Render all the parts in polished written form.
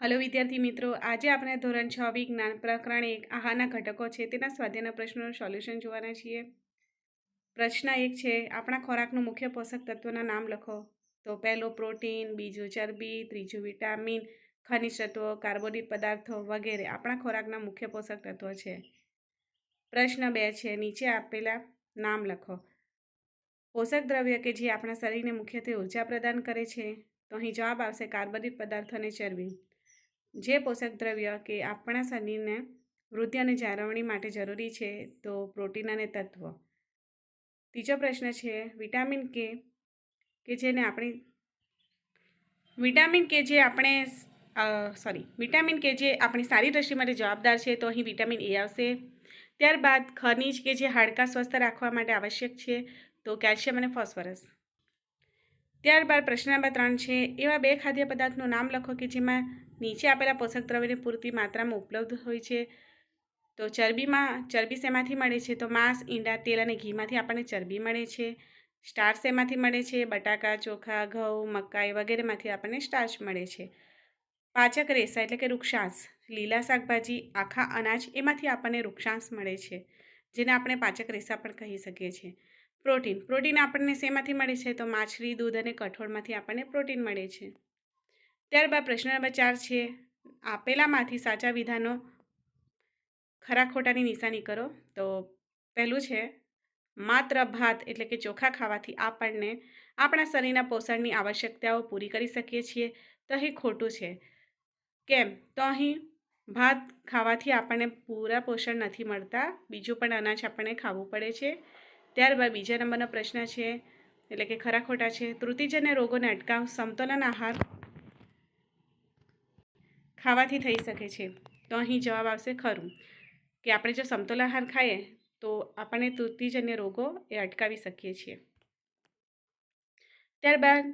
Hello विद्यार्थी मित्रों, आज આપણે ધોરણ 6 વિજ્ઞાન પ્રકરણ 1 આહારના ઘટકો છે તેના સ્વાધ્યાયના પ્રશ્નોનું સોલ્યુશન જોવાના છીએ। પ્રશ્ન 1 છે, આપણા ખોરાકનું મુખ્ય પોષક તત્વોના નામ લખો। તો પહેલો પ્રોટીન, બીજું ચરબી, ત્રીજું વિટામિન, ખનિજ તત્વો, કાર્બોદિત પદાર્થો વગેરે આપણા ખોરાકના મુખ્ય પોષક તત્વો છે। પ્રશ્ન 2 છે, નીચે આપેલા નામ લખો। પોષક દ્રવ્ય કે જે આપણા શરીરને મુખ્યત્વે ઊર્જા પ્રદાન કરે છે, તો અહીં જવાબ આવશે કાર્બોદિત પદાર્થો અને ચરબી। જે પોષક દ્રવ્ય કે આપણા શરીરને વૃદ્ધિ અને જાળવણી માટે જરૂરી છે, તો પ્રોટીન અને તત્વ। ત્રીજો પ્રશ્ન છે, વિટામિન કે જે આપણી સારી દ્રષ્ટિ માટે જવાબદાર છે, તો અહીં વિટામિન એ આવશે। ત્યારબાદ ખનિજ કે જે હાડકાં સ્વસ્થ રાખવા માટે આવશ્યક છે, તો કેલ્શિયમ અને ફોસ્ફરસ। ત્યારબાદ પ્રશ્ન નંબર 3 છે, એવા બે ખાદ્ય પદાર્થનું નામ લખો કે જેમાં નીચે આપેલા પોષક દ્રવ્યની પૂરતી માત્રામાં ઉપલબ્ધ હોય છે। તો ચરબી શેમાંથી મળે છે? તો માંસ, ઈંડા, તેલ અને ઘીમાંથી આપણને ચરબી મળે છે। સ્ટાર્ચ શેમાંથી મળે છે? બટાકા, ચોખા, ઘઉં, મકાઈ વગેરેમાંથી આપણને સ્ટાર્ચ મળે છે। પાચક રેસા એટલે કે વૃક્ષાંશ, લીલા શાકભાજી, આખા અનાજ એમાંથી આપણને વૃક્ષાંશ મળે છે, જેને આપણે પાચક રેસા પણ કહી શકીએ છીએ। પ્રોટીન આપણને શેમાંથી મળે છે? તો માછલી, દૂધ અને કઠોળમાંથી આપણને પ્રોટીન મળે છે। ત્યારબાદ પ્રશ્ન નંબર 4 છે, આપેલામાંથી સાચા વિધાનો ખરા ખોટાની નિશાની કરો। તો પહેલું છે, માત્ર ભાત એટલે કે ચોખા ખાવાથી આપણને આપણા શરીરના પોષણની આવશ્યકતાઓ પૂરી કરી શકીએ છીએ, તો અહીં ખોટું છે। કેમ? તો અહીં ભાત ખાવાથી આપણને પૂરા પોષણ નથી મળતા, બીજું પણ અનાજ આપણને ખાવું પડે છે। ત્યારબાદ બીજા નંબરનો પ્રશ્ન છે, એટલે કે ખરા ખોટા છે, ત્રુટિજન્ય રોગોને અટકાવ સમતોલન આહાર ખાવાથી થઈ શકે છે, તો અહીં જવાબ આવશે ખરું, કે આપણે જો સમતોલ આહાર ખાઈએ તો આપણને ત્રુટિજન્ય રોગો એ અટકાવી શકીએ છીએ। ત્યારબાદ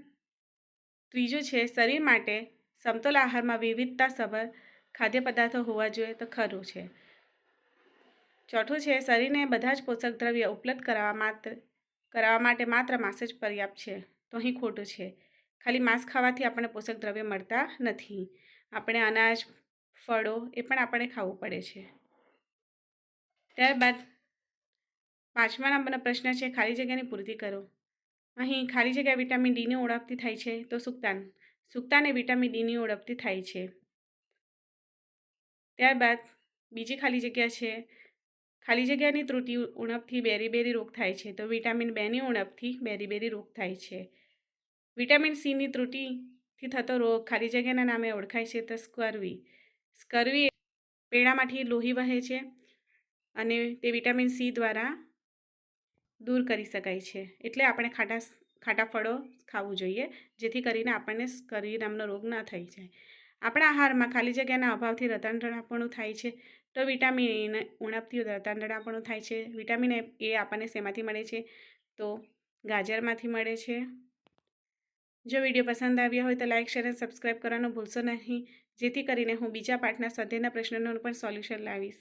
ત્રીજું છે, શરીર માટે સમતોલ આહારમાં વિવિધતાસભર ખાદ્ય પદાર્થો હોવા જોઈએ, તો ખરું છે। ચોથું છે, શરીરને બધા જ પોષક દ્રવ્ય ઉપલબ્ધ કરાવવા માટે માત્ર માંસ જ પર્યાપ્ત છે, તો અહીં ખોટું છે। ખાલી માંસ ખાવાથી આપણને પોષક દ્રવ્ય મળતા નથી, આપણે અનાજ, ફળો એ પણ આપણે ખાવું પડે છે। ત્યારબાદ 5મા નંબરનો પ્રશ્ન છે, ખાલી જગ્યાની પૂર્તિ કરો। અહીં ખાલી જગ્યા વિટામિન ડીની ઓળખથી થાય છે, તો સુક્તાન એ વિટામિન ડીની ઓળખથી થાય છે। ત્યારબાદ બીજી ખાલી જગ્યા છે, ખાલી જગ્યાની ત્રુટિ ઉણપથી બેરી રોગ થાય છે, તો વિટામિન 2ની ઉણપથી બેરી રોગ થાય છે। વિટામિન સીની ત્રુટિથી થતો રોગ ખાલી જગ્યાના નામે ઓળખાય છે, તો સ્કર્વી પેડામાંથી લોહી વહે છે અને તે વિટામિન સી દ્વારા દૂર કરી શકાય છે, એટલે આપણે ખાટા ફળો ખાવું જોઈએ, જેથી કરીને આપણને સ્કર્વી નામનો રોગ ન થઈ જાય। આપણા આહારમાં ખાલી જગ્યાના અભાવથી રતાળપણું થાય છે, તો વિટામિન ઉણપથી રતાળપણું થાય છે। વિટામિન એ આપણને શેમાંથી મળે છે? તો ગાજરમાંથી મળે છે। જો વિડીયો પસંદ આવ્યો હોય તો લાઇક, શેર અને સબસ્ક્રાઈબ કરવાનું ભૂલશો નહીં, જેથી કરીને હું બીજા પાઠના સ્વાધ્યાયના પ્રશ્નોનું પણ સોલ્યુશન લાવીશ।